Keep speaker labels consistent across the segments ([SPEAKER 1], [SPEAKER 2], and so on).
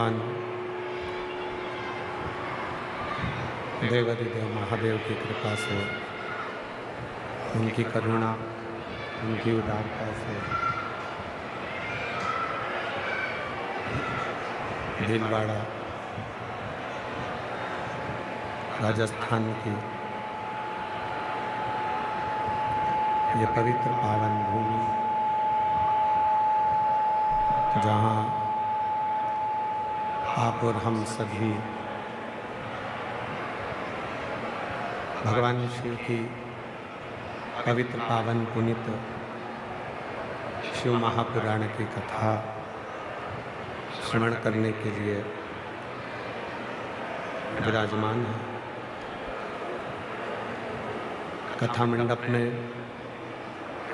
[SPEAKER 1] भगवान देवाधिदेव महादेव की कृपा से, उनकी करुणा, उनकी उदारता से भीलवाड़ा राजस्थान की ये पवित्र पावन भूमि, जहाँ आप और हम सभी भगवान शिव की पवित्र पावन पुनीत शिव महापुराण की कथा श्रवण करने के लिए विराजमान है। कथा मंडप में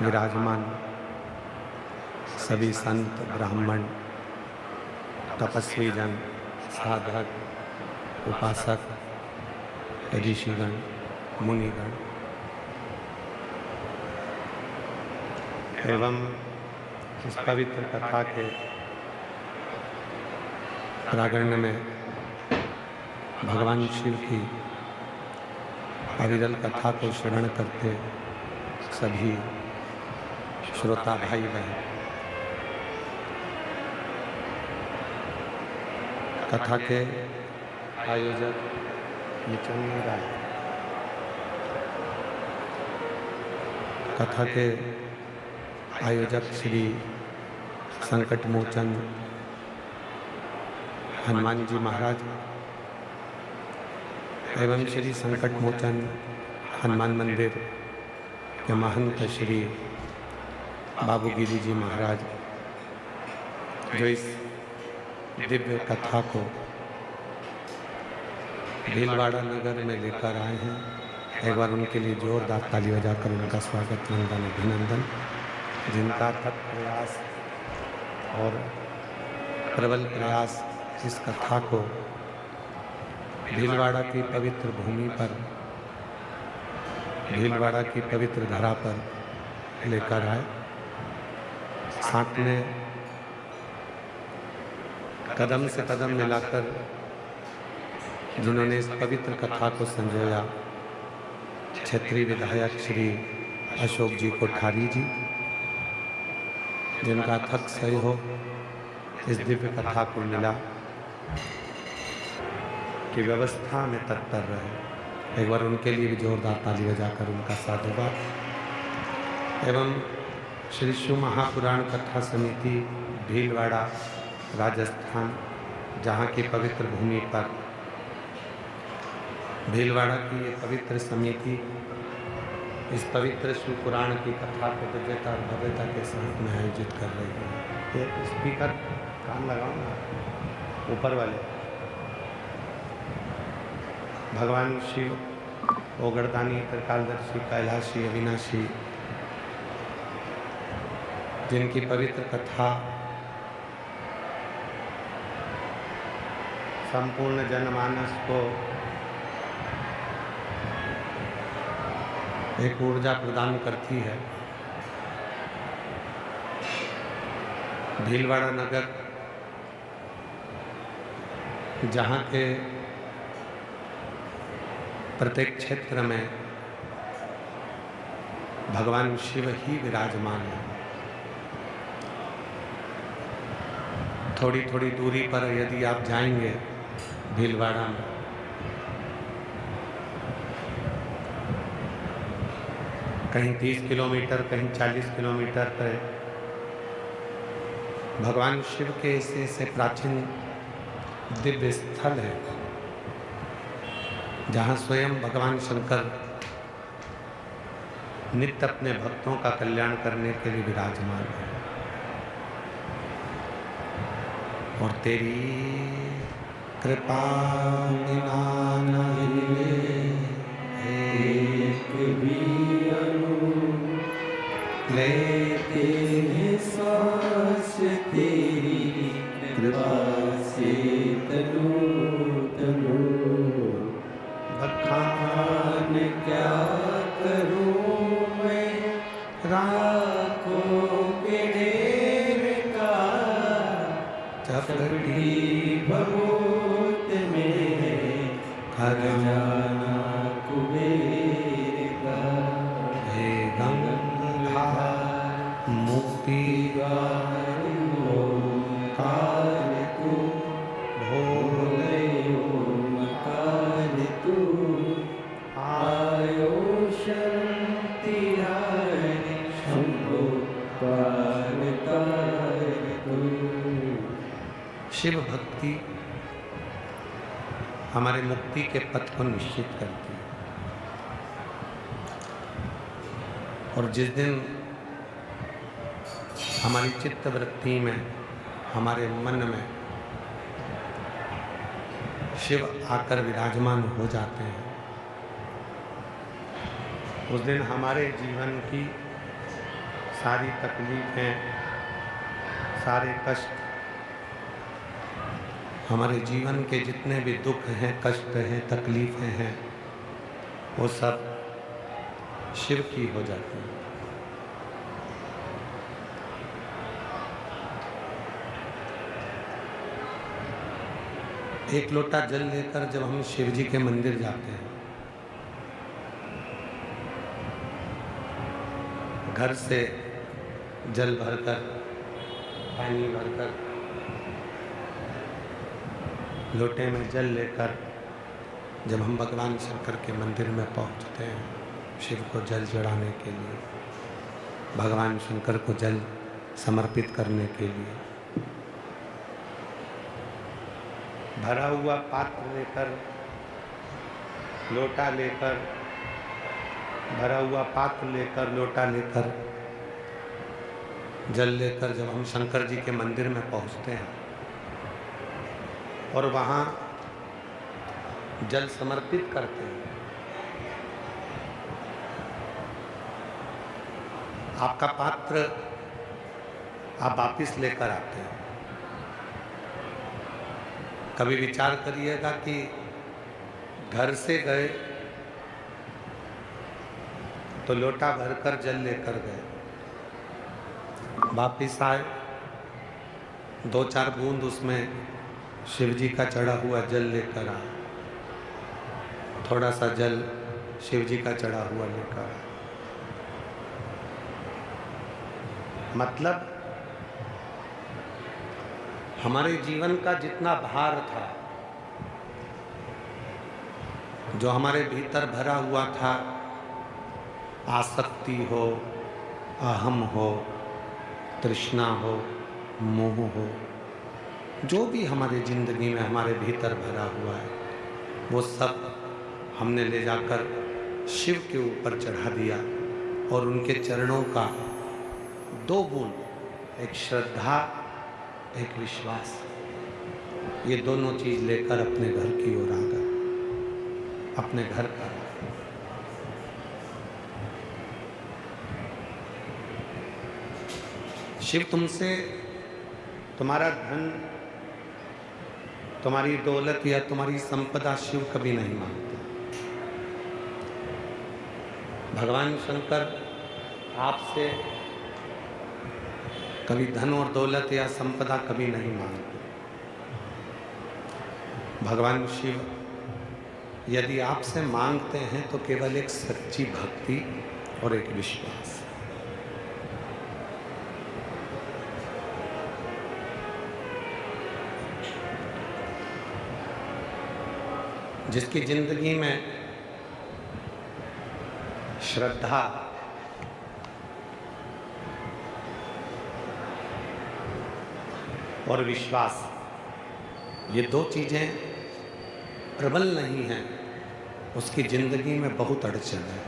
[SPEAKER 1] विराजमान सभी संत, ब्राह्मण, तपस्वी जन, साधक, उपासक, ऋषिगण, मुनिगण एवं इस पवित्र कथा के प्रांगण में भगवान शिव की अविरल कथा को श्रवण करते सभी श्रोता भाई बहन। कथा के आयोजक निचंद राय, कथा के आयोजक श्री संकट मोचन हनुमान जी महाराज एवं श्री संकट मोचन हनुमान मंदिर के महंत श्री बाबू गिरी जी महाराज, जो इस दिव्य कथा को भीलवाड़ा नगर में लेकर आए हैं। एक बार उनके लिए जोरदार ताली बजाकर उनका स्वागत, वंदन, अभिनंदन। जिनका अथक प्रयास और प्रबल प्रयास इस कथा को भीलवाड़ा की पवित्र भूमि पर, भीलवाड़ा की पवित्र धरा पर लेकर आए। साथ में कदम से कदम मिलाकर जिन्होंने इस पवित्र कथा को संजोया, क्षेत्रीय विधायक श्री अशोक जी कोठारी जी, जिनका अथक सहयोग इस दिव्य कथा को मिला कि व्यवस्था में तत्पर रहे। एक बार उनके लिए भी जोरदार ताली बजाकर उनका साधुवाद। एवं श्री शिव महापुराण कथा समिति भीलवाड़ा राजस्थान, जहाँ की पवित्र भूमि पर भीलवाड़ा की ये पवित्र समिति इस पवित्र शिव पुराण की कथा को दिव्यता और भव्यता के साथ में आयोजित कर रही है। ये स्पीकर कान लगाओ ना, ऊपर वाले। भगवान शिव ओगड़दानी, त्रिकालदर्शी, कैलाशी, अविनाशी, जिनकी पवित्र कथा संपूर्ण जनमानस को एक ऊर्जा प्रदान करती है। भीलवाड़ा नगर, जहाँ के प्रत्येक क्षेत्र में भगवान शिव ही विराजमान है। थोड़ी थोड़ी दूरी पर यदि आप जाएंगे भीलवाड़ा में, कहीं 30 किलोमीटर, कहीं 40 किलोमीटर पर भगवान शिव के ऐसे प्राचीन दिव्य स्थल है, जहाँ स्वयं भगवान शंकर नित्य अपने भक्तों का कल्याण करने के लिए विराजमान है। और तेरी कृपा बिना नहीं एक भी अणु लेते हैं सांस, तेरी कृपा से तनु तनु। बखान क्या करूं मैं राखों के ढेर का, चपटी
[SPEAKER 2] भभूत में खजाना कुबेर का।
[SPEAKER 1] हे गंगा मुक्ति
[SPEAKER 2] द्वार ओंकार तू, भोले ओंकार तू, आयो शक्ति हारे शंभो पार तू।
[SPEAKER 1] शिव भक्ति हमारे मुक्ति के पथ को निश्चित करती है। और जिस दिन हमारी चित्त वृत्ति में, हमारे मन में शिव आकर विराजमान हो जाते हैं, उस दिन हमारे जीवन की सारी तकलीफें, सारे कष्ट, हमारे जीवन के जितने भी दुख हैं, कष्ट हैं, तकलीफें हैं, वो सब शिव की हो जाती हैं। एक लोटा जल लेकर जब हम शिव जी के मंदिर जाते हैं, घर से जल भरकर, पानी भरकर, लोटे में जल लेकर जब हम भगवान शंकर के मंदिर में पहुंचते हैं, शिव को जल चढ़ाने के लिए, भगवान शंकर को जल समर्पित करने के लिए, भरा हुआ पात्र लेकर, लोटा लेकर, भरा हुआ पात्र लेकर, लोटा लेकर, जल लेकर जब हम शंकर जी के मंदिर में पहुंचते हैं और वहाँ जल समर्पित करते हैं, आपका पात्र आप वापिस लेकर आते हैं। कभी विचार करिएगा कि घर से गए तो लोटा भरकर जल लेकर गए, वापिस आए, 2-4 बूंद उसमें शिव जी का चढ़ा हुआ जल लेकर आए, थोड़ा सा जल शिव जी का चढ़ा हुआ लेकर आए। मतलब हमारे जीवन का जितना भार था, जो हमारे भीतर भरा हुआ था, आसक्ति हो, अहम हो, तृष्णा हो, मोह हो, जो भी हमारे जिंदगी में हमारे भीतर भरा हुआ है, वो सब हमने ले जाकर शिव के ऊपर चढ़ा दिया और उनके चरणों का 2 बूंद, एक श्रद्धा, एक विश्वास, ये दोनों चीज लेकर अपने घर की ओर आ गए, अपने घर पर। शिव तुमसे तुम्हारा धन, तुम्हारी दौलत या तुम्हारी संपदा शिव कभी नहीं मांगते। भगवान शंकर आपसे कभी धन और दौलत या संपदा कभी नहीं मांगते। भगवान शिव यदि आपसे मांगते हैं तो केवल एक सच्ची भक्ति और एक विश्वास। जिसकी जिंदगी में श्रद्धा और विश्वास, ये 2 चीजें प्रबल नहीं हैं, उसकी जिंदगी में बहुत अड़चन है।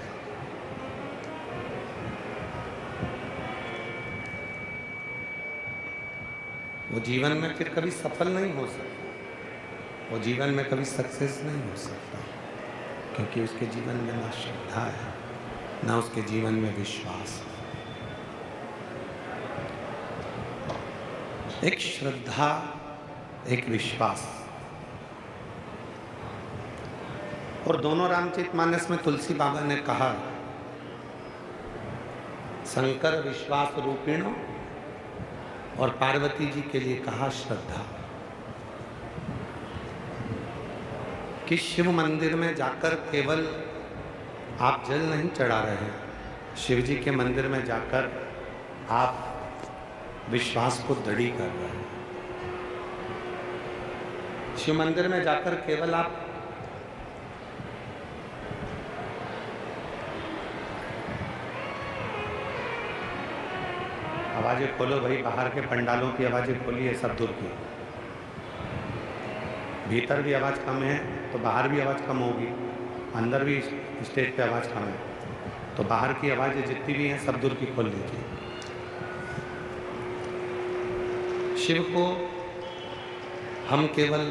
[SPEAKER 1] वो जीवन में फिर कभी सफल नहीं हो सकता, वो जीवन में कभी सक्सेस नहीं हो सकता, क्योंकि उसके जीवन में ना श्रद्धा है, ना उसके जीवन में विश्वास है। एक श्रद्धा, एक विश्वास, और दोनों रामचरितमानस में तुलसी बाबा ने कहा, शंकर विश्वास रूपिणो, और पार्वती जी के लिए कहा श्रद्धा। कि शिव मंदिर में जाकर केवल आप जल नहीं चढ़ा रहे हैं, शिव जी के मंदिर में जाकर आप विश्वास को दृढ़ कर रहे हैं। शिव मंदिर में जाकर केवल आप आवाजें खोलो भाई, बाहर के पंडालों की आवाजें खोलिए, सब दूर की। भीतर भी आवाज़ कम है तो बाहर भी आवाज़ कम होगी, अंदर भी स्टेज पे आवाज़ कम है तो बाहर की आवाज़ें जितनी भी हैं सब दूर की खोल लीजिए। शिव को हम केवल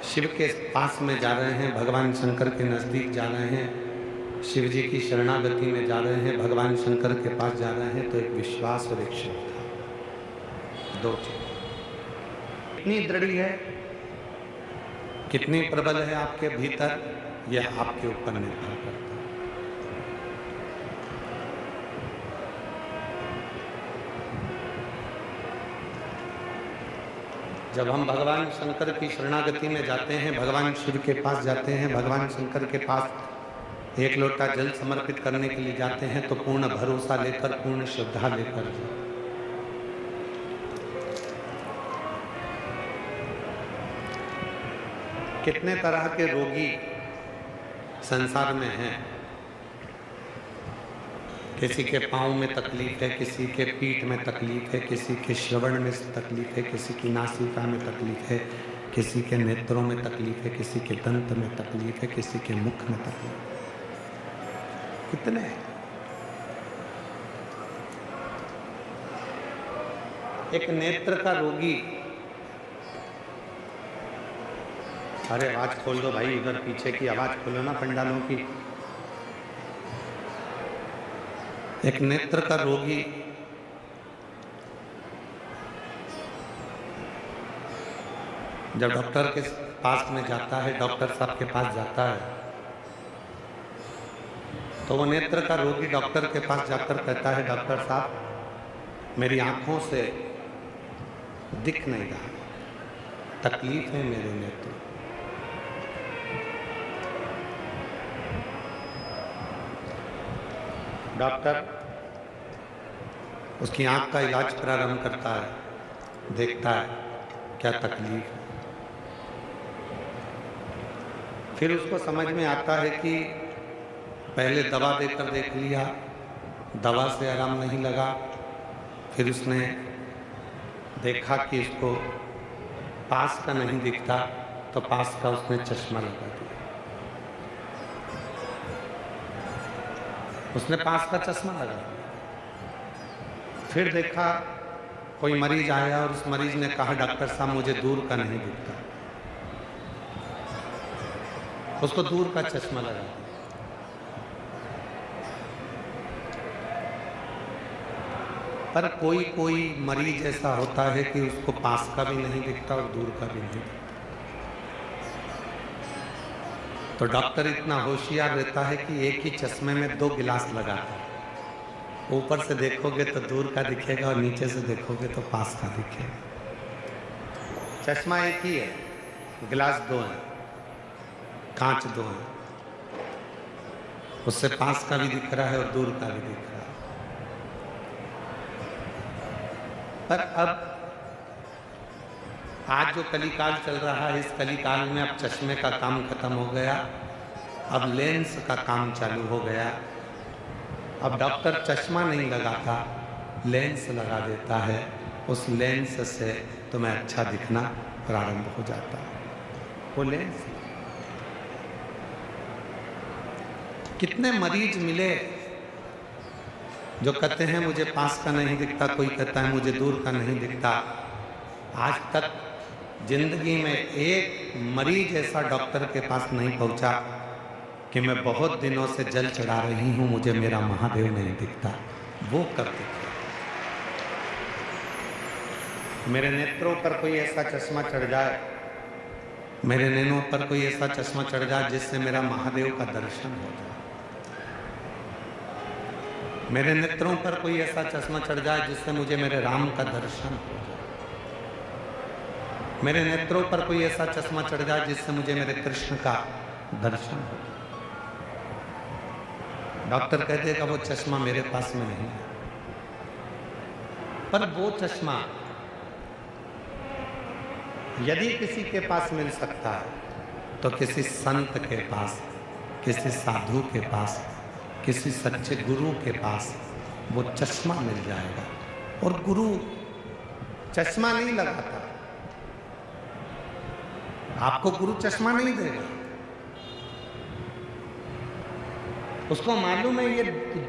[SPEAKER 1] शिव के पास में जा रहे हैं, भगवान शंकर के नज़दीक जा रहे हैं, शिव जी की शरणागति में जा रहे हैं, भगवान शंकर के पास जा रहे हैं, तो एक विश्वास और एक श्रद्धा, दो चीज। कितनी दृढ़ है, कितनी प्रबल है आपके भीतर, यह आपके ऊपर निर्भर करता है। जब हम भगवान शंकर की शरणागति में जाते हैं, भगवान शिव के पास जाते हैं, भगवान शंकर के पास एक लोटा जल समर्पित करने के लिए जाते हैं, तो पूर्ण भरोसा लेकर, पूर्ण श्रद्धा लेकर। कितने तरह के रोगी संसार में हैं, किसी के पाँव में तकलीफ है, किसी के पीठ में तकलीफ है, किसी के श्रवण में तकलीफ है, किसी की नासिका में तकलीफ है, किसी के नेत्रों में तकलीफ है, किसी के दंत में तकलीफ है, किसी के मुख में तकलीफ है। कितने एक नेत्र का रोगी, अरे आवाज खोल दो भाई, उधर पीछे की आवाज खोलो ना पंडालों की। एक नेत्र का रोगी जब डॉक्टर के पास में जाता है, डॉक्टर साहब के पास जाता है, तो वो नेत्र का रोगी डॉक्टर के पास जाकर कहता है, डॉक्टर साहब मेरी आंखों से दिख नहीं रहा, तकलीफ है मेरे नेत्र। डॉक्टर उसकी आंख का इलाज प्रारंभ करता है, देखता है क्या तकलीफ है, फिर उसको समझ में आता है कि पहले दवा देकर देख लिया, दवा से आराम नहीं लगा, फिर उसने देखा कि इसको पास का नहीं दिखता, तो पास का उसने चश्मा लगा दिया। उसने पास का चश्मा लगा दिया। फिर देखा कोई मरीज आया और उस मरीज ने कहा, डॉक्टर साहब मुझे दूर का नहीं दिखता, उसको दूर का चश्मा लगा दिया। पर कोई कोई मरीज ऐसा होता है कि उसको पास का भी नहीं दिखता और दूर का भी नहीं दिखता, तो डॉक्टर इतना होशियार रहता है कि एक ही चश्मे में 2 गिलास लगाता है, ऊपर से देखोगे तो दूर का दिखेगा और नीचे से देखोगे तो पास का दिखेगा। चश्मा एक ही है, गिलास 2 हैं, कांच 2 हैं, उससे पास का भी दिख रहा है और दूर का भी दिख रहा है। पर अब आज जो कलिकाल चल रहा है, इस कलिकाल में अब चश्मे का काम खत्म हो गया, अब लेंस का काम चालू हो गया। अब डॉक्टर चश्मा नहीं लगाता, लेंस लगा देता है, उस लेंस से तुम्हें अच्छा दिखना प्रारंभ हो जाता है। वो लेंस, कितने मरीज मिले जो कहते हैं मुझे पास का नहीं दिखता, कोई कहता है मुझे दूर का नहीं दिखता। आज तक जिंदगी में एक मरीज ऐसा डॉक्टर के पास नहीं पहुंचा कि मैं बहुत दिनों से जल चढ़ा रही हूं, मुझे मेरा महादेव नहीं दिखता। वो कब दिखे? मेरे नेत्रों पर कोई ऐसा चश्मा चढ़ जाए, मेरे नैनों पर कोई ऐसा चश्मा चढ़ जाए जिससे मेरा महादेव का दर्शन हो जाए, मेरे नेत्रों पर कोई ऐसा चश्मा चढ़ जाए जिससे मुझे मेरे राम का दर्शन हो जाए। मेरे नेत्रों पर कोई ऐसा चश्मा चढ़ जाए जिससे मुझे मेरे कृष्ण का दर्शन हो। डॉक्टर कहते कि वो चश्मा मेरे पास में नहीं है, पर वो चश्मा यदि किसी के पास मिल सकता है तो किसी संत के पास, किसी साधु के पास, किसी सच्चे गुरु के पास वो चश्मा मिल जाएगा। और गुरु चश्मा नहीं लगाता, आपको गुरु चश्मा नहीं देगा। उसको मालूम है ये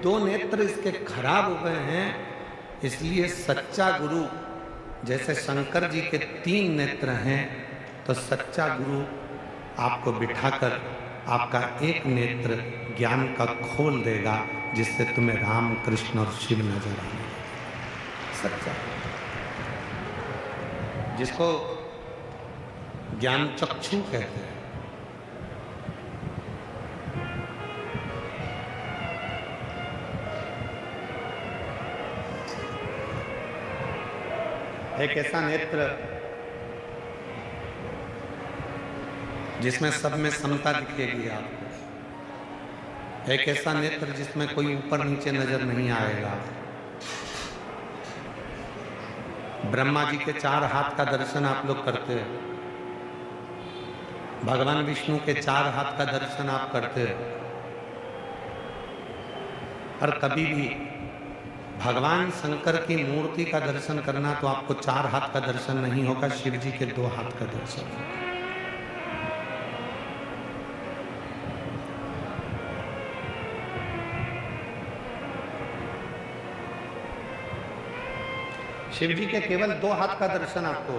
[SPEAKER 1] दो नेत्र इसके खराब हो गए हैं, इसलिए सच्चा गुरु, जैसे शंकर जी के 3 नेत्र हैं, तो सच्चा गुरु आपको बिठाकर आपका एक नेत्र ज्ञान का खोल देगा, जिससे तुम्हें राम, कृष्ण और शिव नजर आएंगे। सच्चा, जिसको ज्ञान चक्षु कहते हैं। एक ऐसा नेत्र जिसमें सब में समता दिखेगी आपको, एक ऐसा नेत्र जिसमें कोई ऊपर नीचे नजर नहीं आएगा। ब्रह्मा जी के 4 हाथ का दर्शन आप लोग करते हो, भगवान विष्णु के 4 हाथ का दर्शन आप करते हो, और कभी भी भगवान शंकर की मूर्ति का दर्शन करना तो आपको 4 हाथ का दर्शन नहीं होगा, शिव जी के 2 हाथ का दर्शन होगा। शिव जी के केवल 2 हाथ का दर्शन आपको,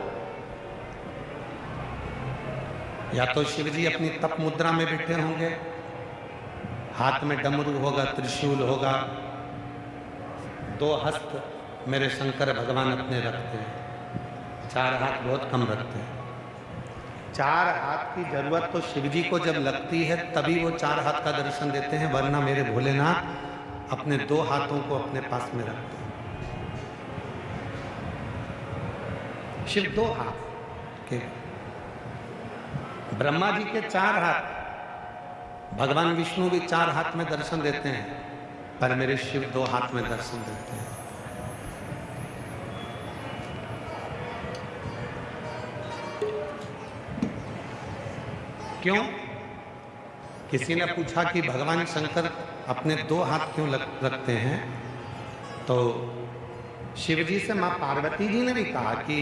[SPEAKER 1] या तो शिव जी अपनी तप मुद्रा में बैठे होंगे, हाथ में डमरू होगा, त्रिशूल होगा, 2 हस्त मेरे शंकर भगवान अपने रखते हैं, 4 हाथ बहुत कम रखते हैं। 4 हाथ की जरूरत तो शिव जी को जब लगती है तभी वो 4 हाथ का दर्शन देते हैं, वरना मेरे भोलेनाथ अपने 2 हाथों को अपने पास में रखते हैं। शिव 2 हाथ के, ब्रह्मा जी के 4 हाथ, भगवान विष्णु भी 4 हाथ में दर्शन देते हैं, पर मेरे शिव 2 हाथ में दर्शन देते हैं। क्यों? किसी ने पूछा कि भगवान शंकर अपने 2 हाथ क्यों रखते हैं, तो शिव जी से माँ पार्वती जी ने भी कहा कि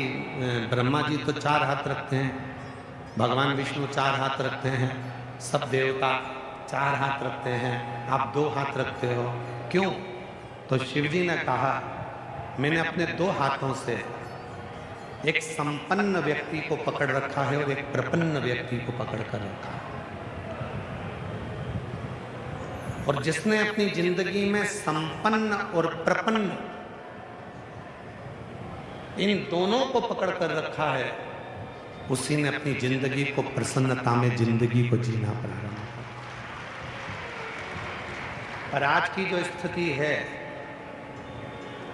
[SPEAKER 1] ब्रह्मा जी तो 4 हाथ रखते हैं, भगवान विष्णु 4 हाथ रखते हैं, सब देवता 4 हाथ रखते हैं, आप 2 हाथ रखते हो, क्यों? तो शिव जी ने कहा, मैंने अपने 2 हाथों से एक संपन्न व्यक्ति को पकड़ रखा है और एक प्रपन्न व्यक्ति को पकड़ कर रखा है। और जिसने अपनी जिंदगी में संपन्न और प्रपन्न इन दोनों को पकड़ कर रखा है, उसी ने अपनी जिंदगी को प्रसन्नता में जिंदगी को जीना प्रारंभ किया। पर आज की जो स्थिति है,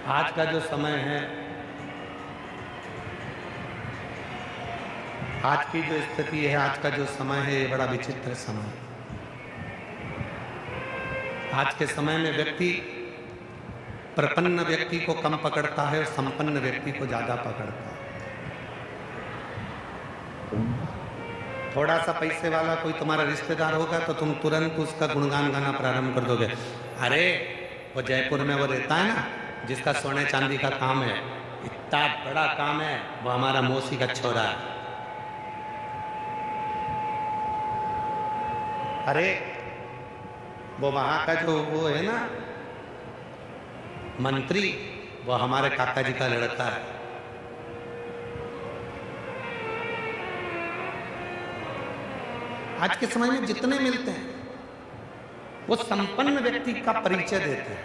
[SPEAKER 1] आज का जो समय है, आज की जो स्थिति है, आज का जो समय है, ये बड़ा विचित्र समय है। आज के समय में व्यक्ति प्रपन्न व्यक्ति को कम पकड़ता है और संपन्न व्यक्ति को ज्यादा पकड़ता है। थोड़ा सा पैसे वाला कोई तुम्हारा रिश्तेदार होगा तो तुम तुरंत उसका गुणगान गाना प्रारंभ कर दोगे। अरे वो जयपुर में वो रहता है ना, जिसका सोने चांदी का काम है, इतना बड़ा काम है, वो हमारा मौसी का छोरा है। अरे वो वहां का जो वो है ना मंत्री, वो हमारे काका जी का लड़का है। आज के समय में जितने मिलते हैं वो संपन्न व्यक्ति का परिचय देते हैं।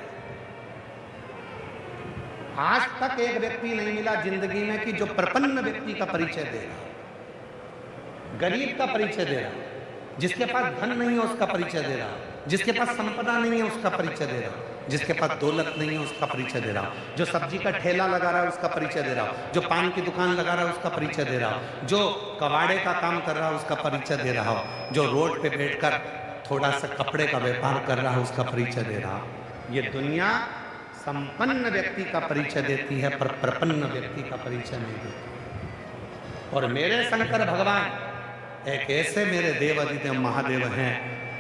[SPEAKER 1] आज तक एक व्यक्ति नहीं मिला जिंदगी में कि जो प्रपन्न व्यक्ति का परिचय दे रहा, गरीब का परिचय दे रहा, जिसके पास धन नहीं है उसका परिचय दे रहा, जिसके पास संपदा नहीं है उसका परिचय दे रहा। जिसके पास दौलत नहीं है उसका परिचय दे रहा हूं, जो सब्जी का ठेला लगा रहा है उसका परिचय दे रहा हूं, जो पान की दुकान लगा रहा है उसका परिचय दे रहा हूं, जो कबाड़े का काम कर रहा है उसका परिचय दे रहा हूं, जो रोड पे बैठकर थोड़ा सा कपड़े का व्यापार कर रहा है उसका परिचय दे रहा हूं। ये दुनिया संपन्न व्यक्ति का परिचय देती है पर प्रपन्न व्यक्ति का परिचय नहीं देती। और मेरे शंकर भगवान एक ऐसे मेरे देव अधिदेव महादेव हैं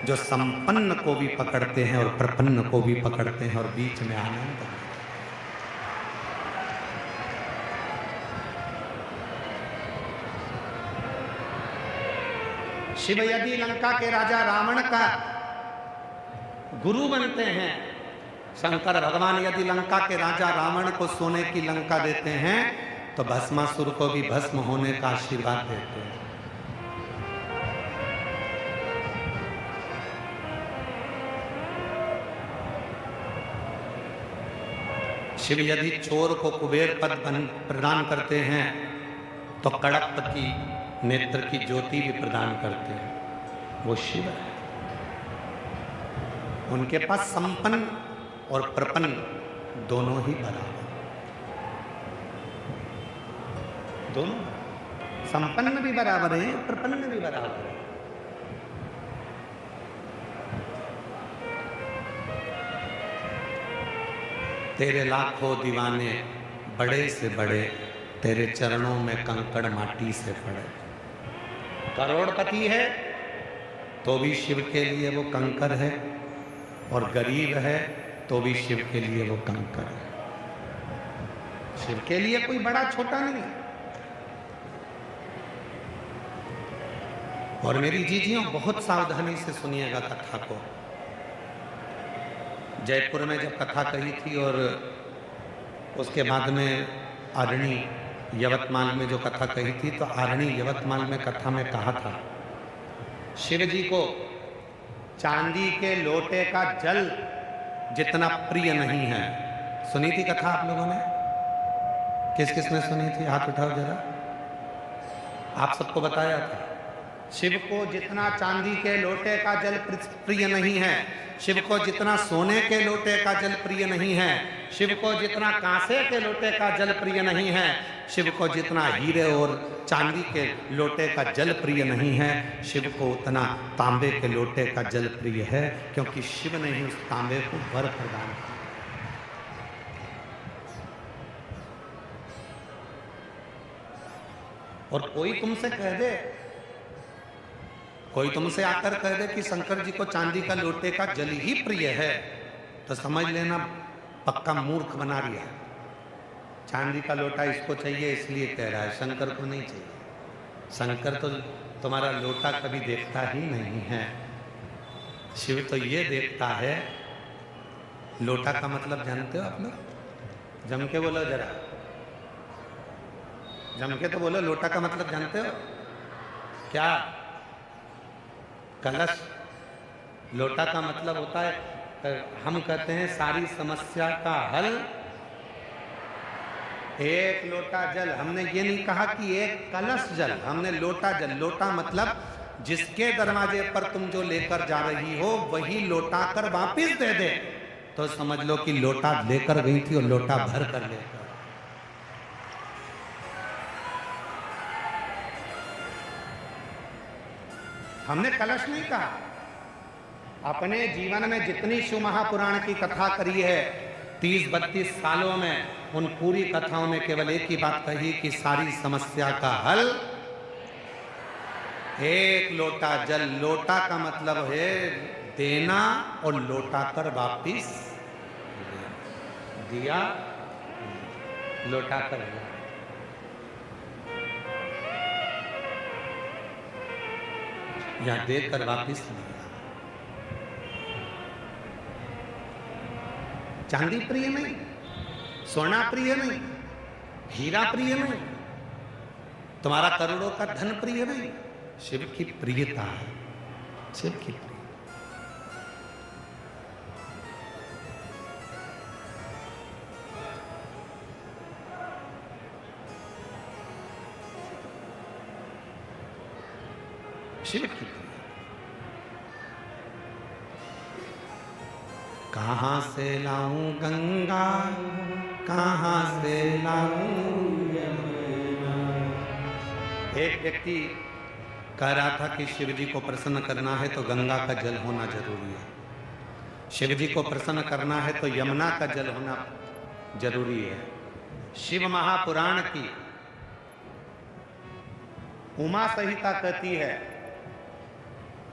[SPEAKER 1] जो संपन्न को भी पकड़ते हैं और प्रपन्न को भी पकड़ते हैं और बीच में आनंद। शिव यदि लंका के राजा रावण का गुरु बनते हैं, शंकर भगवान यदि लंका के राजा रावण को सोने की लंका देते हैं तो भस्मासुर को भी भस्म होने का आशीर्वाद देते हैं। शिव यदि चोर को कुबेर पद प्रदान करते हैं तो कड़प की नेत्र की ज्योति भी प्रदान करते हैं। वो शिव है। उनके पास संपन्न और प्रपन्न दोनों ही बराबर, दोनों संपन्न भी बराबर है, प्रपन्न भी बराबर है। तेरे लाखों दीवाने बड़े से बड़े, तेरे चरणों में कंकड़ माटी से पड़े। करोड़पति है तो भी शिव के लिए वो कंकर है, और गरीब है तो भी शिव के लिए वो कंकर है। शिव के लिए कोई बड़ा छोटा नहीं। और मेरी जीजियों बहुत सावधानी से सुनिएगा कथा को। जयपुर में जब कथा कही थी और उसके बाद में आरणी यवतमाल में जो कथा कही थी, तो आरणी यवतमाल में कथा में कहा था शिव जी को चांदी के लोटे का जल जितना प्रिय नहीं है। सुनी थी कथा आप लोगों ने? किस किस ने सुनी थी? हाथ उठाओ जरा। आप सबको बताया था शिव को जितना चांदी के लोटे का जल प्रिय नहीं है, शिव को जितना सोने के लोटे का जल प्रिय नहीं है, शिव को जितना कांसे के लोटे का जल प्रिय नहीं है, शिव को जितना हीरे और चांदी के लोटे का जल प्रिय नहीं है, शिव को उतना तांबे के लोटे का जल प्रिय है, क्योंकि शिव ने ही उस तांबे को वर प्रदान किया। और कोई तुमसे कह दे, कोई तुमसे आकर कह दे कि शंकर जी को चांदी का लोटे का जल ही प्रिय है, तो समझ लेना पक्का मूर्ख बना दिया। चांदी का लोटा इसको चाहिए इसलिए कह रहा है, शंकर को नहीं चाहिए। शंकर तो तुम्हारा लोटा कभी देखता ही नहीं है। शिव तो ये देखता है। लोटा का मतलब जानते हो आप लोग? जम के बोलो जरा, जम के तो बोलो। लोटा का मतलब जानते हो क्या? कलश। लोटा का मतलब होता है, हम कहते हैं सारी समस्या का हल एक लोटा जल। हमने ये नहीं कहा कि एक कलश जल, हमने लोटा जल। लोटा मतलब जिसके दरवाजे पर तुम जो लेकर जा रही हो वही लोटा कर वापिस दे दे, तो समझ लो कि लोटा लेकर गई थी और लोटा भर कर लेकर। हमने कलश नहीं कहा। अपने जीवन में जितनी शिव महापुराण की कथा करी है 30-32 सालों में, उन पूरी कथाओं में केवल एक ही बात कही कि सारी समस्या का हल एक लोटा जल। लोटा का मतलब है देना और लौटा कर वापिस दिया, लौटा कर दिया। या देकर वापिस लिया। चांदी प्रिय नहीं, सोना प्रिय नहीं, हीरा प्रिय नहीं, तुम्हारा करोड़ों का धन प्रिय नहीं। शिव की प्रियता है, शिव की प्रिय। शिव की। कहाँ से लाऊं गंगा, कहाँ से लाऊं
[SPEAKER 2] यमुना।
[SPEAKER 1] एक व्यक्ति कह रहा था कि शिव जी को प्रसन्न करना है तो गंगा का जल होना जरूरी है, शिव जी को प्रसन्न करना है तो यमुना का जल होना जरूरी है। शिव महापुराण की उमा संहिता कहती है,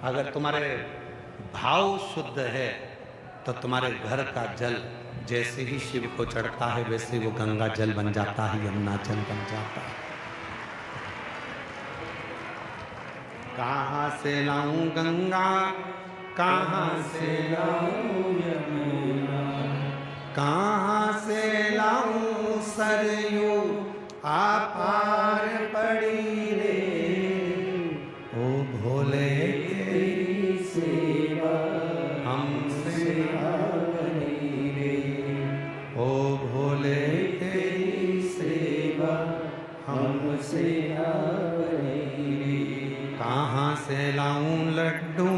[SPEAKER 1] अगर तुम्हारे भाव शुद्ध है तो तुम्हारे घर का जल जैसे ही शिव को चढ़ता है वैसे वो गंगा जल बन जाता है, यमुना जल बन जाता है। कहाँ से लाऊं गंगा, कहाँ से लाऊं
[SPEAKER 2] यमुना।
[SPEAKER 1] कहाँ से लाऊं सरयू आपार पड़ी रे, ओ भोले
[SPEAKER 2] तेरी सेवा
[SPEAKER 1] हमसे
[SPEAKER 2] बनी रे।
[SPEAKER 1] ओ भोले
[SPEAKER 2] तेरी सेवा हमसे बनी रे।
[SPEAKER 1] कहाँ से लाऊं लड्डू,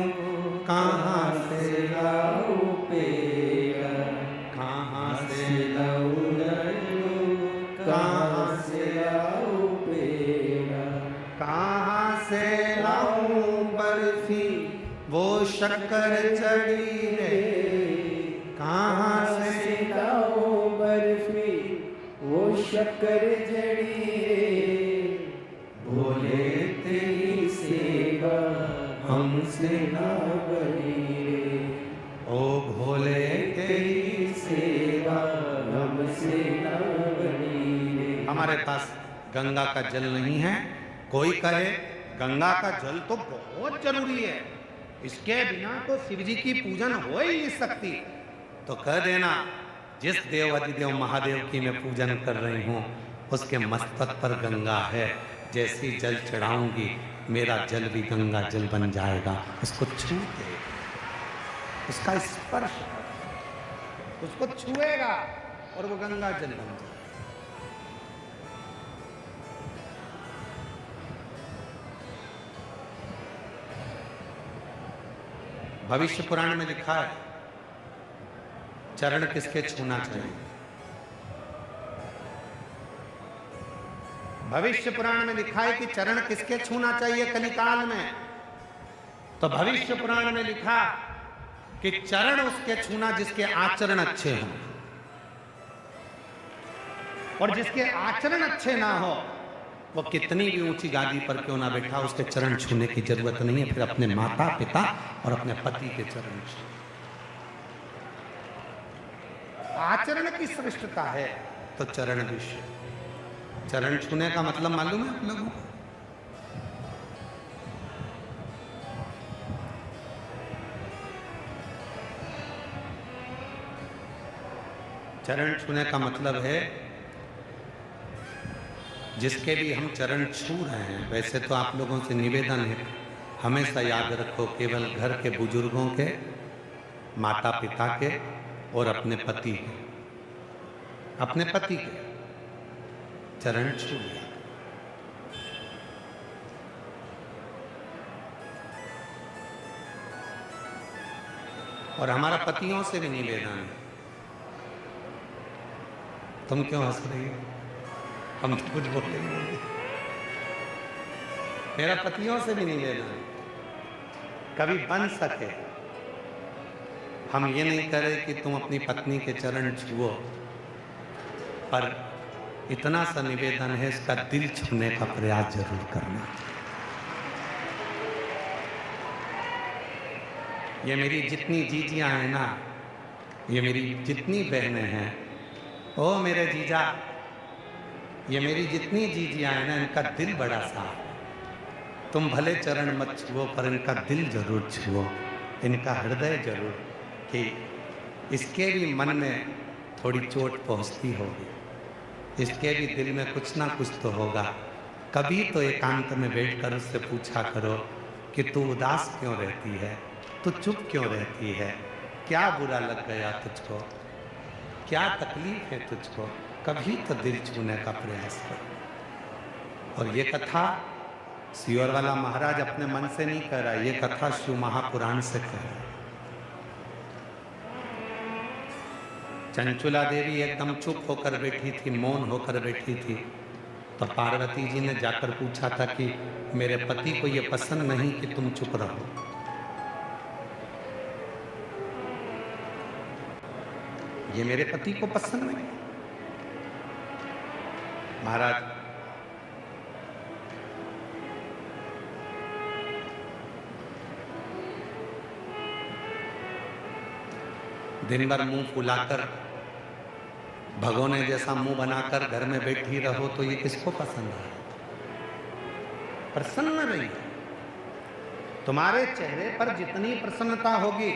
[SPEAKER 1] कहाँ से
[SPEAKER 2] लाऊं पेड़ा,
[SPEAKER 1] कहाँ से
[SPEAKER 2] लाऊं लड्डू, कहाँ से लाऊं पेड़ा।
[SPEAKER 1] कहाँ से लाऊं बर्फी वो शक्कर चढ़ी रे, कहाँ से
[SPEAKER 2] लाऊं बर्फी वो शक्कर जड़ी रे। भोले तेरी सेवा हमसे ना बनी रे।
[SPEAKER 1] ओ भोले
[SPEAKER 2] तेरी सेवा हमसे ना बनी रे।
[SPEAKER 1] हमारे पास गंगा का जल नहीं है, कोई कहे गंगा का जल तो बहुत जरूरी है, इसके बिना तो शिव जी की पूजन हो ही नहीं सकती, तो कह देना जिस देव अधिदेव महादेव की मैं पूजन कर रही हूँ उसके मस्तक पर गंगा है, जैसी जल चढ़ाऊंगी मेरा जल भी गंगा जल बन जाएगा। उसको छू दे, उसका स्पर्श उसको छुएगा और वो गंगा जल बन जाएगा। भविष्य पुराण में लिखा है चरण किसके छूना चाहिए। भविष्य पुराण में लिखा है कि चरण किसके छूना चाहिए कलिकाल में, तो भविष्य पुराण में लिखा कि चरण उसके छूना जिसके आचरण अच्छे हों, और जिसके आचरण अच्छे ना हो वो कितनी भी ऊंची गादी पर क्यों ना बैठा उसके चरण छूने की जरूरत नहीं है, फिर अपने माता पिता और अपने पति के चरण छू। आचरण की श्रेष्ठता है तो चरण भी, चरण छूने का मतलब मालूम है आप लोगों को? चरण छूने का मतलब है जिसके भी हम चरण छू रहे हैं, वैसे तो आप लोगों से निवेदन है हमेशा याद रखो केवल घर के बुजुर्गों के, माता पिता के और अपने पति के, अपने पति के चरण छू लिया। और हमारा पतियों से भी निवेदन है, तुम क्यों हंस रही हो? हम तो कुछ बोले नहीं बोले। मेरा पतियों से भी निवेदन है, कभी बन सके हम ये नहीं करें कि तुम अपनी पत्नी के चरण छुओ, पर इतना सा निवेदन है इसका दिल छूने का प्रयास जरूर करना। ये मेरी जितनी जीजियां हैं ना, ये मेरी जितनी बहनें हैं, ओ मेरे जीजा, ये मेरी जितनी जीजियां हैं ना, इनका दिल बड़ा साफ है। तुम भले चरण मत छुओ पर इनका दिल जरूर छुओ, इनका हृदय जरूर, कि इसके भी मन में थोड़ी चोट पहुंचती होगी, इसके भी दिल में कुछ ना कुछ तो होगा। कभी तो एकांत में बैठकर उससे पूछा करो कि तू उदास क्यों रहती है, तू चुप क्यों रहती है, क्या बुरा लग गया तुझको, क्या तकलीफ है तुझको। कभी तो दिल छूने का प्रयास करो। और ये कथा सियोर वाला महाराज अपने मन से नहीं कह रहा, ये कथा शिव महापुराण से कह रहा है। चंचुला देवी एकदम चुप होकर बैठी थी, मौन होकर बैठी थी। तो पार्वती जी ने जाकर पूछा था कि मेरे पति को यह पसंद नहीं कि तुम चुप रहो। ये मेरे पति को पसंद नहीं। महाराज, दिन भर मुंह फुलाकर, भगोने जैसा मुंह बनाकर घर में बैठी रहो तो ये किसको पसंद है? प्रसन्न रहिए। तुम्हारे चेहरे पर जितनी प्रसन्नता होगी,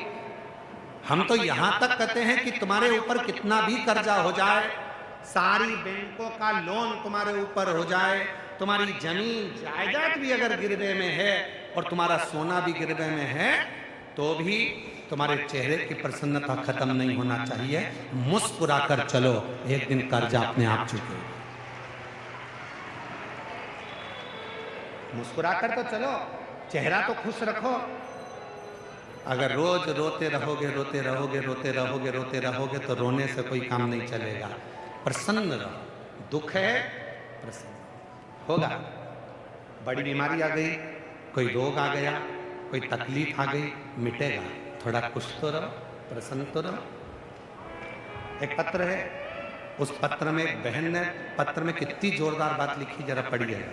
[SPEAKER 1] हम तो यहां तक कहते हैं कि तुम्हारे ऊपर कितना भी कर्जा हो जाए, सारी बैंकों का लोन तुम्हारे ऊपर हो जाए, तुम्हारी जमीन जायदाद भी अगर गिरवे में है और तुम्हारा सोना भी गिरवे में है, तो भी तुम्हारे चेहरे की प्रसन्नता खत्म नहीं होना चाहिए। मुस्कुराकर चलो, एक दिन कर्जा अपने आप चुके। मुस्कुराकर तो चलो, चेहरा तो खुश रखो। अगर रोज रोते रहोगे रोते रहोगे रोते रहोगे रोते रहोगे तो रोने से कोई काम नहीं चलेगा। प्रसन्न रहो। दुख है, प्रसन्न होगा। बड़ी बीमारी आ गई, कोई रोग आ गया, कोई तकलीफ आ गई, मिटेगा। थोड़ा खुश तो रहो, प्रसन्न तो रहो। एक पत्र है, उस पत्र में एक बहन ने पत्र में कितनी जोरदार बात लिखी, जरा पढ़िए।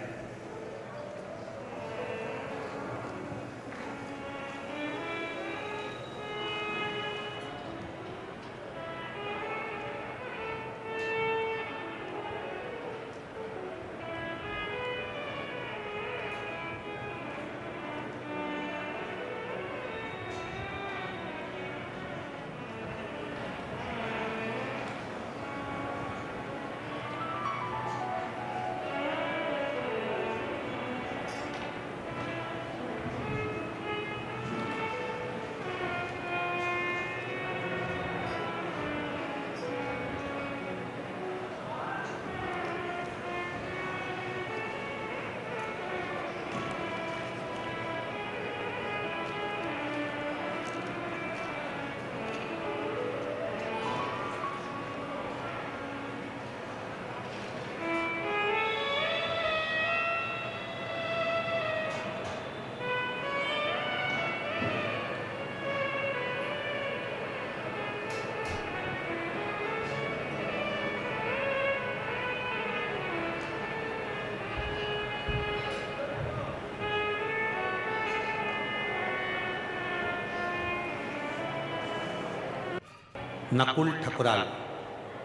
[SPEAKER 1] नकुल ठकुराल,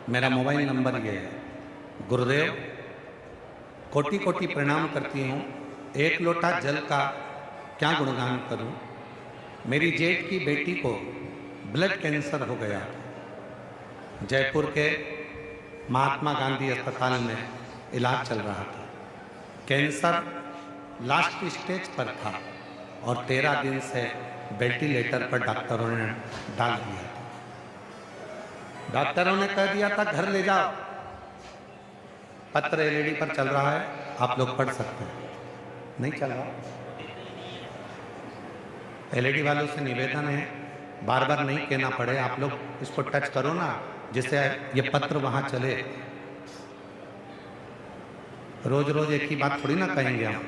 [SPEAKER 1] मेरा मोबाइल नंबर ये है। गुरुदेव, कोटि कोटि प्रणाम करती हूँ। एक लोटा जल का क्या गुणगान करूँ। मेरी जेठ की बेटी को ब्लड कैंसर हो गया। जयपुर के महात्मा गांधी अस्पताल में इलाज चल रहा था। कैंसर लास्ट स्टेज पर था और 13 दिन से वेंटिलेटर पर डॉक्टरों ने डाल दिया था। डॉक्टरों ने कह दिया था घर ले जाओ। पत्र एलईडी पर चल रहा है, आप लोग पढ़ सकते हैं। नहीं चल रहा। एलईडी वालों से निवेदन है, बार बार नहीं कहना पड़े, आप लोग इसको टच करो ना, जिससे ये पत्र वहां चले। रोज रोज एक ही बात थोड़ी ना कहेंगे हम।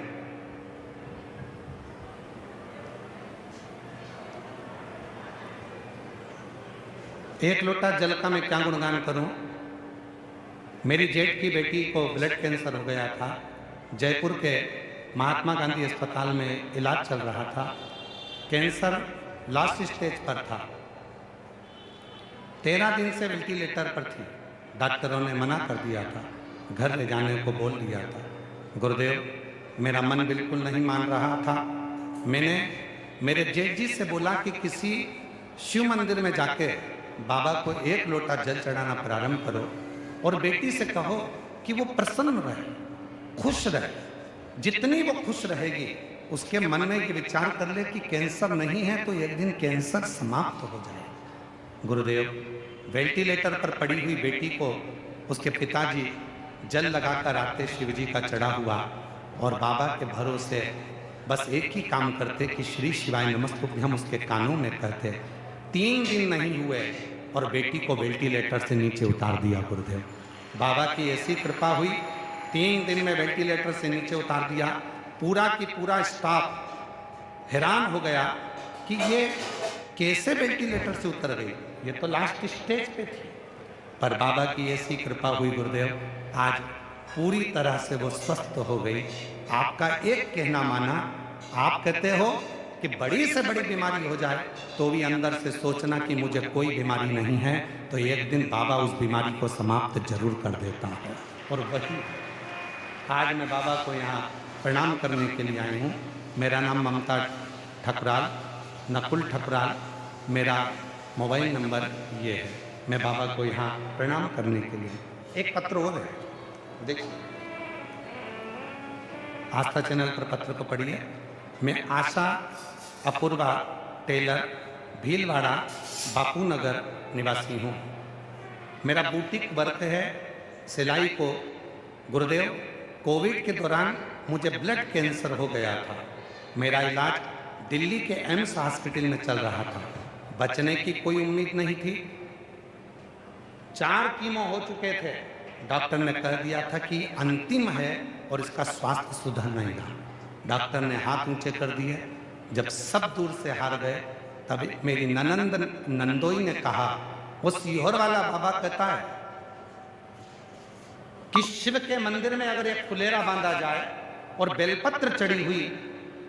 [SPEAKER 1] एक लोटा जल का मैं क्या गुणगान करूं। मेरी जेठ की बेटी को ब्लड कैंसर हो गया था। जयपुर के महात्मा गांधी अस्पताल में इलाज चल रहा था। कैंसर लास्ट स्टेज पर था। 13 दिन से वेंटिलेटर पर थी। डॉक्टरों ने मना कर दिया था, घर ले जाने को बोल दिया था। गुरुदेव, मेरा मन बिल्कुल नहीं मान रहा था। मैंने मेरे जेठ जी से बोला कि किसी शिव मंदिर में जाके बाबा को एक लोटा जल चढ़ाना प्रारंभ करो और बेटी से कहो कि वो प्रसन्न रहे, खुश रहे। जितनी वो खुश रहेगी, उसके मन में ये विचार कर ले कि कैंसर नहीं है तो एक दिन कैंसर समाप्त हो जाए। गुरुदेव, वेंटिलेटर पर पड़ी हुई बेटी को उसके पिताजी जल लगाकर आते शिव जी का चढ़ा हुआ और बाबा के भरोसे बस एक ही काम करते कि श्री शिवाय नमस्तुभ्यम उसके कानों में कहते। 3 दिन नहीं हुए, और बेटी को वेंटिलेटर से नीचे उतार दिया गुरुदेव। बाबा की ऐसी कृपा हुई, 3 दिन में वेंटिलेटर से नीचे उतार दिया। पूरा की पूरा स्टाफ हैरान हो गया कि ये कैसे वेंटिलेटर से उतर गई, ये तो लास्ट स्टेज पे थी। पर बाबा की ऐसी कृपा हुई गुरुदेव, आज पूरी तरह से वो स्वस्थ हो गई। आपका एक कहना माना, आप कहते हो कि बड़ी से बड़ी बीमारी हो जाए तो भी अंदर से सोचना कि मुझे कोई बीमारी नहीं है, तो एक दिन बाबा उस बीमारी को समाप्त जरूर कर देता है। और वही आज मैं बाबा को यहाँ प्रणाम करने के लिए आई हूँ। मेरा नाम ममता ठकुराल, नकुल ठकुराल मेरा मोबाइल नंबर ये है। मैं बाबा को यहाँ प्रणाम करने के लिए, एक पत्र और है, देखिए आस्था चैनल पर पत्र को पढ़िए। मैं आशा अपूर्वा टेलर, भीलवाड़ा, बापू नगर निवासी हूँ। मेरा बुटीक वर्क है सिलाई को। गुरुदेव, कोविड के दौरान मुझे ब्लड कैंसर हो गया था। मेरा इलाज दिल्ली के एम्स हॉस्पिटल में चल रहा था। बचने की कोई उम्मीद नहीं थी। 4 कीमो हो चुके थे। डॉक्टर ने कह दिया था कि अंतिम है और इसका स्वास्थ्य सुधर नहीं रहा। डॉक्टर ने हाथ ऊंचे कर दिए। जब सब दूर से हार गए, तब मेरी ननंद नंदोई ने कहा, वो सीहोर वाला बाबा कहता है कि शिव के मंदिर में अगर एक फुलेरा बांधा जाए और बेलपत्र चढ़ी हुई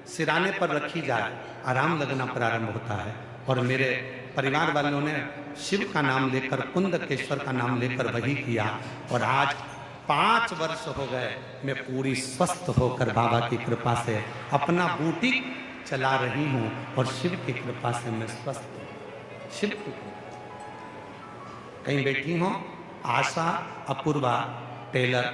[SPEAKER 1] सिराने पर रखी जाए, आराम लगना प्रारंभ होता है। और मेरे परिवार वालों ने शिव का नाम लेकर, कुंदकेश्वर का नाम लेकर वही किया। और आज 5 वर्ष हो गए, मैं पूरी स्वस्थ होकर बाबा की कृपा से अपना बुटीक चला रही हूँ। और शिव की कृपा से मैं स्वस्थ हूँ। शिव की कृपा। कहीं बैठी हो, आशा अपूर्वा टेलर,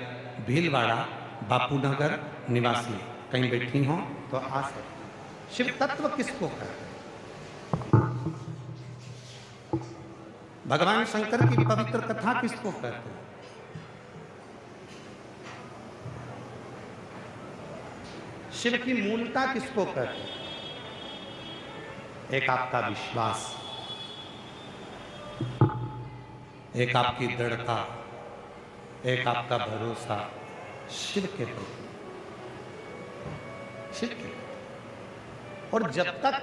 [SPEAKER 1] भीलवाड़ा, बापू नगर निवासी, कहीं बैठी हो तो आ सकते। शिव तत्व किसको कहते हैं? भगवान शंकर की पवित्र कथा किसको कहते हैं? शिव की मूलता किसको कहते हैं? एक आपका विश्वास, एक आपकी दृढ़ता, एक आपका भरोसा शिव के प्रति, शिव के। और जब तक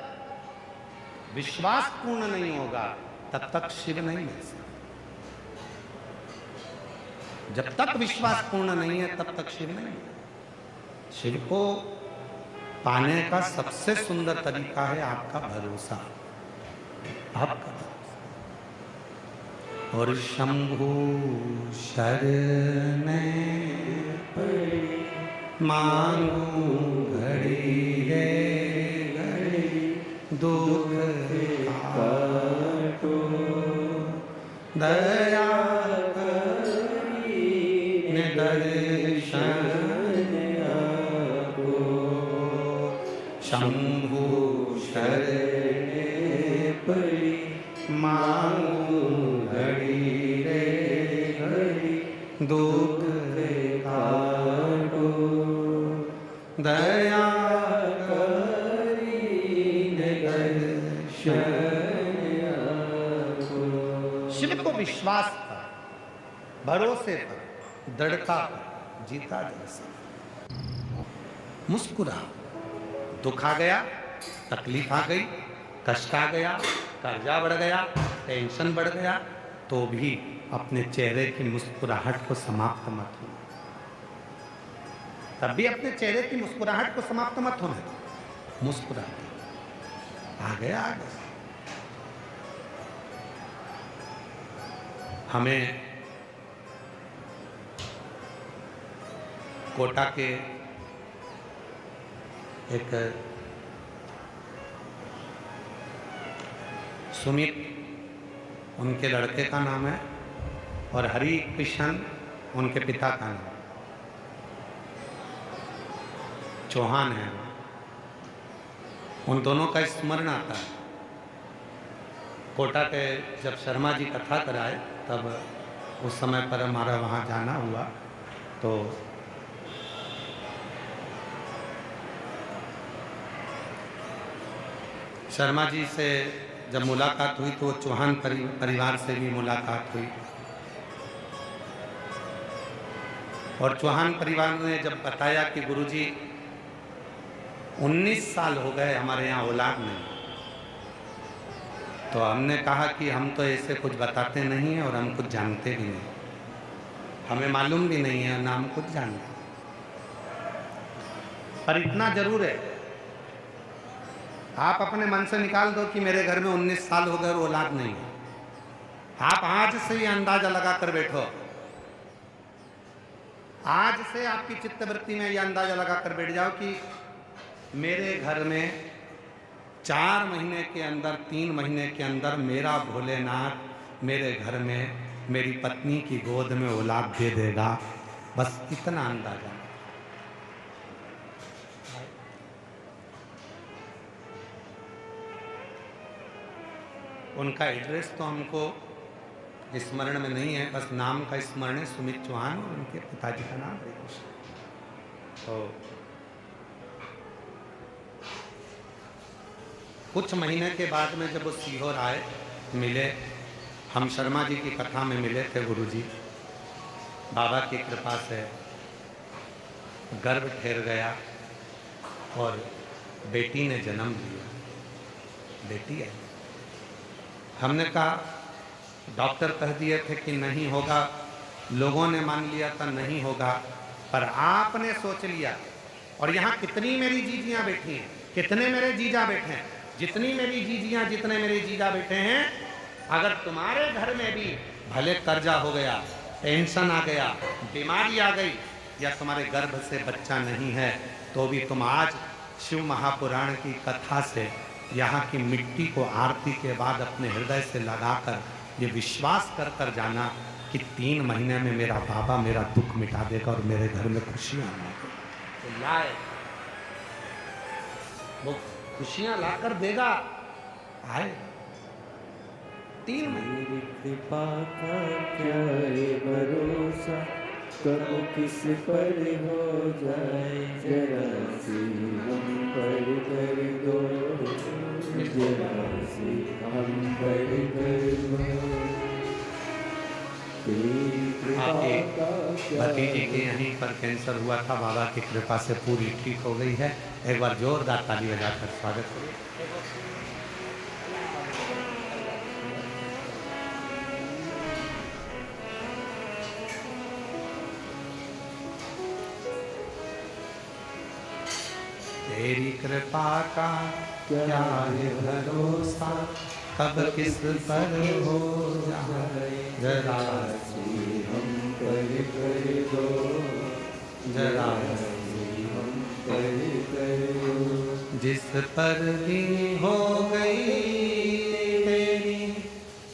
[SPEAKER 1] विश्वास पूर्ण नहीं होगा तब तक शिव नहीं मिल सकता। जब तक विश्वास पूर्ण नहीं है तब तक शिव नहीं मिलेगा। शिव को पाने का सबसे सुंदर तरीका है आपका भरोसा, आपका भरोसा। और शंभु शरण मांगू घड़ी रे घड़ी, दुख काटो दया करी दर्शन आपको। शंभु शरण पड़ी मांगू घड़ी रे घड़ी, दुख काटो दया करी दर्शन आपको। शिव को विश्वास पर, भरोसे पर, दृढ़ता पर जीता जा सकता। मुस्कुरा, दुख आ गया, तकलीफ आ गई, कष्ट आ गया, कर्जा बढ़ गया, टेंशन बढ़ गया, तो भी अपने चेहरे की मुस्कुराहट को समाप्त मत होना। तब भी अपने चेहरे की मुस्कुराहट को समाप्त मत होना। मुस्कुरा, आ गया, आ गया। हमें कोटा के एक सुमित, उनके लड़के का नाम है, और हरि कृष्ण उनके पिता का नाम, चौहान है। उन दोनों का स्मरण आता है। कोटा के जब शर्मा जी कथा कराए तब उस समय पर हमारा वहाँ जाना हुआ, तो शर्मा जी से जब मुलाकात हुई तो वो चौहान परिवार से भी मुलाकात हुई। और चौहान परिवार ने जब बताया कि गुरुजी 19 साल हो गए हमारे यहाँ औलाद नहीं, तो हमने कहा कि हम तो ऐसे कुछ बताते नहीं हैं और हम कुछ जानते भी नहीं, हमें मालूम भी नहीं है ना हम कुछ जानते। पर इतना जरूर है, आप अपने मन से निकाल दो कि मेरे घर में 19 साल हो गए और औलाद नहीं है। आप आज से ही अंदाजा लगा कर बैठो, आज से आपकी चित्तवृत्ति में यह अंदाजा लगा कर बैठ जाओ कि मेरे घर में 4 महीने के अंदर, 3 महीने के अंदर मेरा भोलेनाथ मेरे घर में मेरी पत्नी की गोद में औलाद दे देगा। बस इतना अंदाजा। उनका एड्रेस तो हमको स्मरण में नहीं है, बस नाम का स्मरण है, सुमित चौहान, और उनके पिताजी का नाम तो कुछ महीने के बाद में जब वो सीहोर आए, मिले, हम शर्मा जी की कथा में मिले थे गुरुजी। बाबा की कृपा से गर्भ ठहर गया और बेटी ने जन्म लिया, बेटी है। हमने कहा, डॉक्टर कह दिए थे कि नहीं होगा, लोगों ने मान लिया था नहीं होगा, पर आपने सोच लिया। और यहाँ कितनी मेरी जीजियाँ बैठी हैं, कितने मेरे जीजा बैठे हैं, जितनी मेरी जीजियाँ, जितने मेरे जीजा बैठे हैं, अगर तुम्हारे घर में भी भले कर्जा हो गया, टेंशन आ गया, बीमारी आ गई, या तुम्हारे गर्भ से बच्चा नहीं है, तो भी तुम आज शिव महापुराण की कथा से यहाँ की मिट्टी को आरती के बाद अपने हृदय से लगाकर ये विश्वास कर कर जाना कि 3 महीने में मेरा बाबा मेरा दुख मिटा देगा और मेरे घर में खुशियाँ आएगी। तो लाए, वो खुशियाँ लाकर देगा, आए। 3 महीने।
[SPEAKER 2] कृपा का क्या है भरोसा, कब किस पर हो जाए, जरा सी हम पर कर दो, जरा सी हम पर कर दो।
[SPEAKER 1] आपके भतीजे के यहीं पर कैंसर हुआ था, बाबा की कृपा से पूरी ठीक हो गई है। एक बार जोरदार ताली बजाकर स्वागत करिए। तेरी कृपा का क्या है भरोसा, कब किस पर हो जाए, जरा सी हम पर कर दो, जरा सी हम पर कर दो। जिस पर भी हो गई तेरी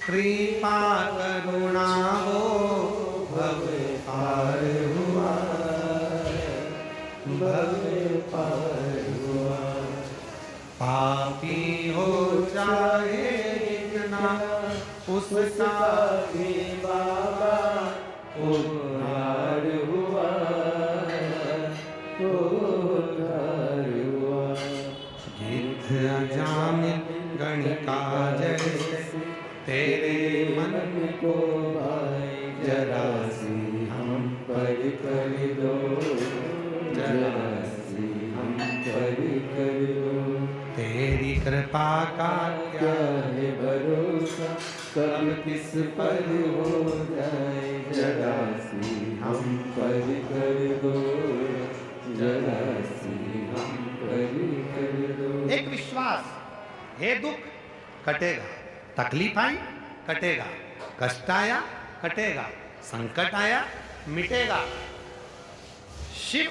[SPEAKER 1] कृपा करुणा, वो भव पार हुआ, भव पार हुआ। पापी हो चाहे कितना, उसका भी बाबा उद्धार हुआ, उद्धार हुआ। गिद्ध अजामिल गणिका जैसे तेरे मन को भाए, जरा सी हम पर कर दो, जरा सी हम पर कर दो। तेरी कृपा का क्या है भरोसा, कब किस पर हो जाए, जरा सी हम पर कर दो, जरा सी हम पर कर दो। एक विश्वास, हे दुख कटेगा, तकलीफ आई कटेगा, कष्ट आया कटेगा, संकट आया मिटेगा। शिव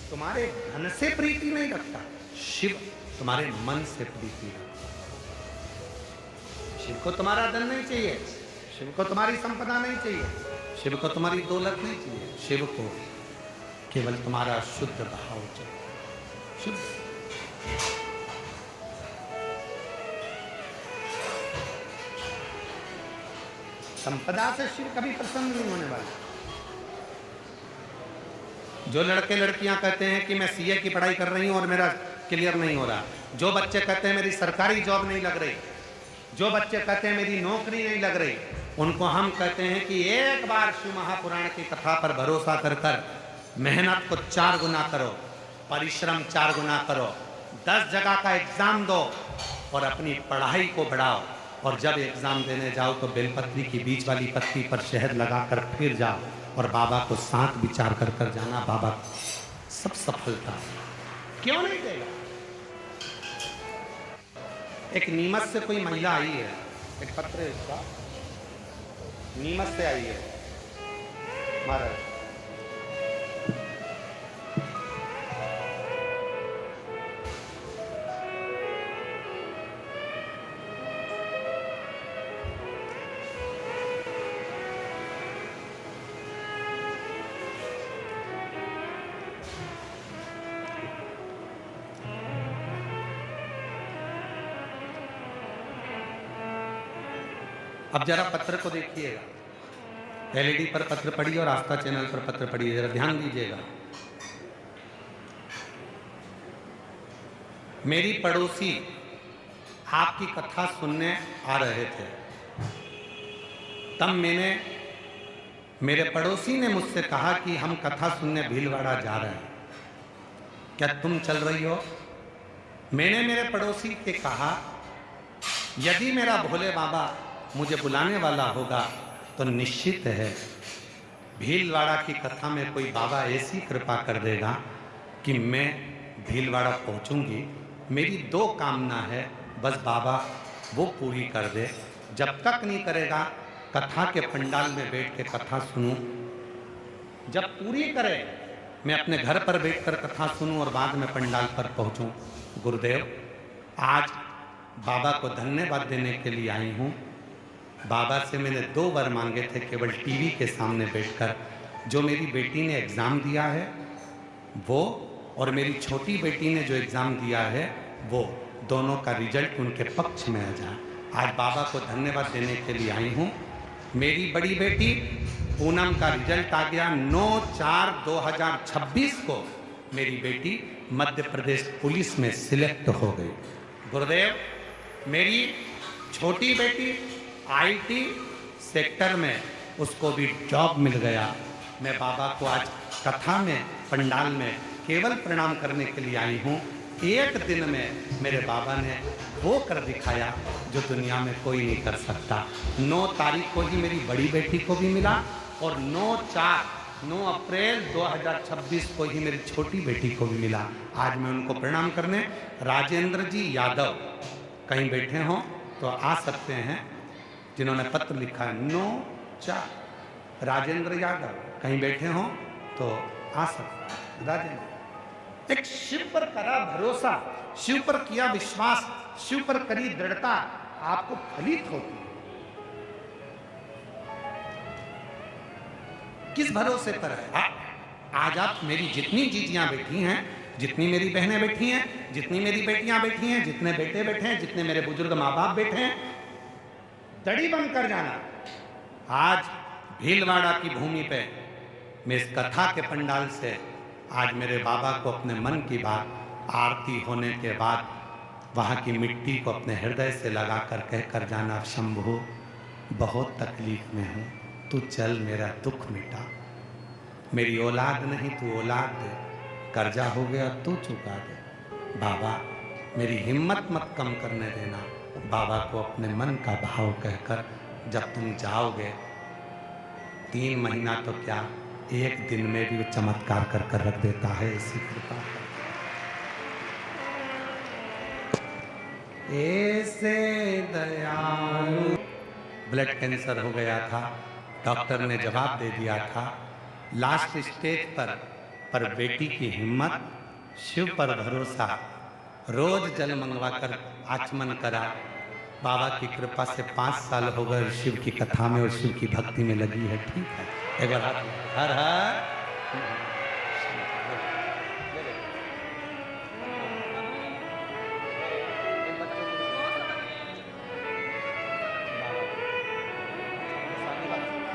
[SPEAKER 1] तुम्हारे धन से प्रीति नहीं रखता, शिव तुम्हारे मन से प्रीति रखता। शिव को तुम्हारा धन नहीं चाहिए, शिव को तुम्हारी संपदा नहीं चाहिए, शिव को तुम्हारी दौलत नहीं चाहिए, शिव को केवल तुम्हारा शुद्ध भाव चाहिए। शुद्ध संपदा से शिव कभी प्रसन्न नहीं होने वाला। जो लड़के लड़कियां कहते हैं कि मैं सीए की पढ़ाई कर रही हूं और मेरा क्लियर नहीं हो रहा, जो बच्चे कहते हैं मेरी सरकारी जॉब नहीं लग रही, जो बच्चे कहते हैं मेरी नौकरी नहीं लग रही, उनको हम कहते हैं कि एक बार शिव महापुराण की कथा पर भरोसा कर कर मेहनत को 4 गुना करो, परिश्रम 4 गुना करो, 10 जगह का एग्जाम दो और अपनी पढ़ाई को बढ़ाओ। और जब एग्जाम देने जाओ तो बेलपत्री की बीच वाली पत्ती पर शहद लगाकर फिर जाओ और बाबा को साथ विचार कर कर जाना, बाबा सब सफलता क्यों नहीं देगा। एक नीमच से कोई महिला आई है, एक पत्र है इसका, नीमच से आई है महाराज। अब जरा पत्र को देखिएगा, एलईडी पर पत्र पढ़िए और आस्था चैनल पर पत्र पढ़िए, जरा ध्यान दीजिएगा। मेरी पड़ोसी आपकी कथा सुनने आ रहे थे, तब मेरे पड़ोसी ने मुझसे कहा कि हम कथा सुनने भीलवाड़ा जा रहे हैं, क्या तुम चल रही हो? मैंने मेरे पड़ोसी से कहा यदि मेरा भोले बाबा मुझे बुलाने वाला होगा तो निश्चित है भीलवाड़ा की कथा में कोई बाबा ऐसी कृपा कर देगा कि मैं भीलवाड़ा पहुंचूंगी। मेरी 2 कामना है, बस बाबा वो पूरी कर दे। जब तक नहीं करेगा कथा के पंडाल में बैठ के कथा सुनूं, जब पूरी करे मैं अपने घर पर बैठकर कथा सुनूं और बाद में पंडाल पर पहुंचूं। गुरुदेव, आज बाबा को धन्यवाद देने के लिए आई हूं। बाबा से मैंने 2 वर मांगे थे, केवल टीवी के सामने बैठकर। जो मेरी बेटी ने एग्ज़ाम दिया है वो, और मेरी छोटी बेटी ने जो एग्ज़ाम दिया है वो, दोनों का रिजल्ट उनके पक्ष में आ जाए। आज बाबा को धन्यवाद देने के लिए आई हूँ। मेरी बड़ी बेटी पूनम का रिजल्ट आ गया 9/4/2026 को मेरी बेटी मध्य प्रदेश पुलिस में सिलेक्ट हो गई। गुरुदेव, मेरी छोटी बेटी आईटी सेक्टर में, उसको भी जॉब मिल गया। मैं बाबा को आज कथा में पंडाल में केवल प्रणाम करने के लिए आई हूँ। एक दिन में मेरे बाबा ने वो कर दिखाया जो दुनिया में कोई नहीं कर सकता। 9 तारीख को ही मेरी बड़ी बेटी को भी मिला और 9 अप्रैल 2026 को ही मेरी छोटी बेटी को भी मिला। आज मैं उनको प्रणाम करने, राजेंद्र जी यादव कहीं बैठे हों तो आ सकते हैं, जिन्होंने पत्र लिखा है 9/4, राजेंद्र यादव कहीं बैठे हों तो आ सकते हैं। राजेंद्र, एक शिव पर करा भरोसा, शिव पर किया विश्वास, शिव पर करी दृढ़ता आपको फलित होती है। किस भरोसे पर है? आज आप मेरी जितनी जीजियां बैठी हैं, जितनी मेरी बहनें बैठी हैं, जितनी मेरी बेटियां बैठी हैं, जितने बेटे बैठे हैं, जितने मेरे बुजुर्ग माँ बाप बैठे हैं, दड़ी बनकर जाना। आज भीलवाड़ा की भूमि पे मैं इस कथा के पंडाल से आज मेरे बाबा को अपने मन की बात, आरती होने के बाद वहाँ की मिट्टी को अपने हृदय से लगाकर कहकर जाना, शंभू बहुत तकलीफ में हूँ, तू चल मेरा दुख मिटा। मेरी औलाद नहीं तू औलाद दे, कर्जा हो गया तू चुका दे। बाबा मेरी हिम्मत मत कम करने देना। बाबा को अपने मन का भाव कहकर जब तुम जाओगे, 3 महीना तो क्या, 1 दिन में भी वो चमत्कार कर कर रख देता है। ऐसी कृपा ऐसे दयालु। ब्लड कैंसर हो गया था, डॉक्टर ने जवाब दे दिया था लास्ट स्टेज पर बेटी की हिम्मत, शिव पर भरोसा, रोज जल मंगवा कर आचमन करा। बाबा की कृपा से 5 साल हो गए शिव की कथा में और शिव की भक्ति में लगी है। ठीक है, एक बार हर हर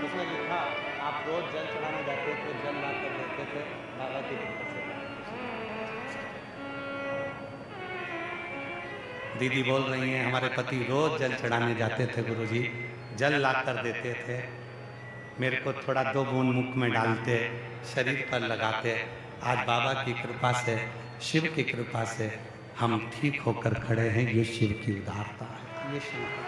[SPEAKER 1] उसने लिखा आप रोज जल चढ़ाने जाते थे, जल ला कर देते थे, बाबा की कृपा से। दीदी बोल रही हैं हमारे पति रोज जल चढ़ाने जाते थे गुरुजी, जल ला कर देते थे, मेरे को थोड़ा 2 बूंद मुख में डालते, शरीर पर लगाते। आज बाबा की कृपा से, शिव की कृपा से हम ठीक होकर खड़े हैं। ये शिव की उदारता है, ये शिव का।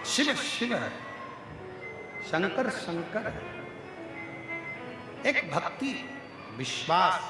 [SPEAKER 1] शिव शिव है, शंकर शंकर है। एक भक्ति, विश्वास,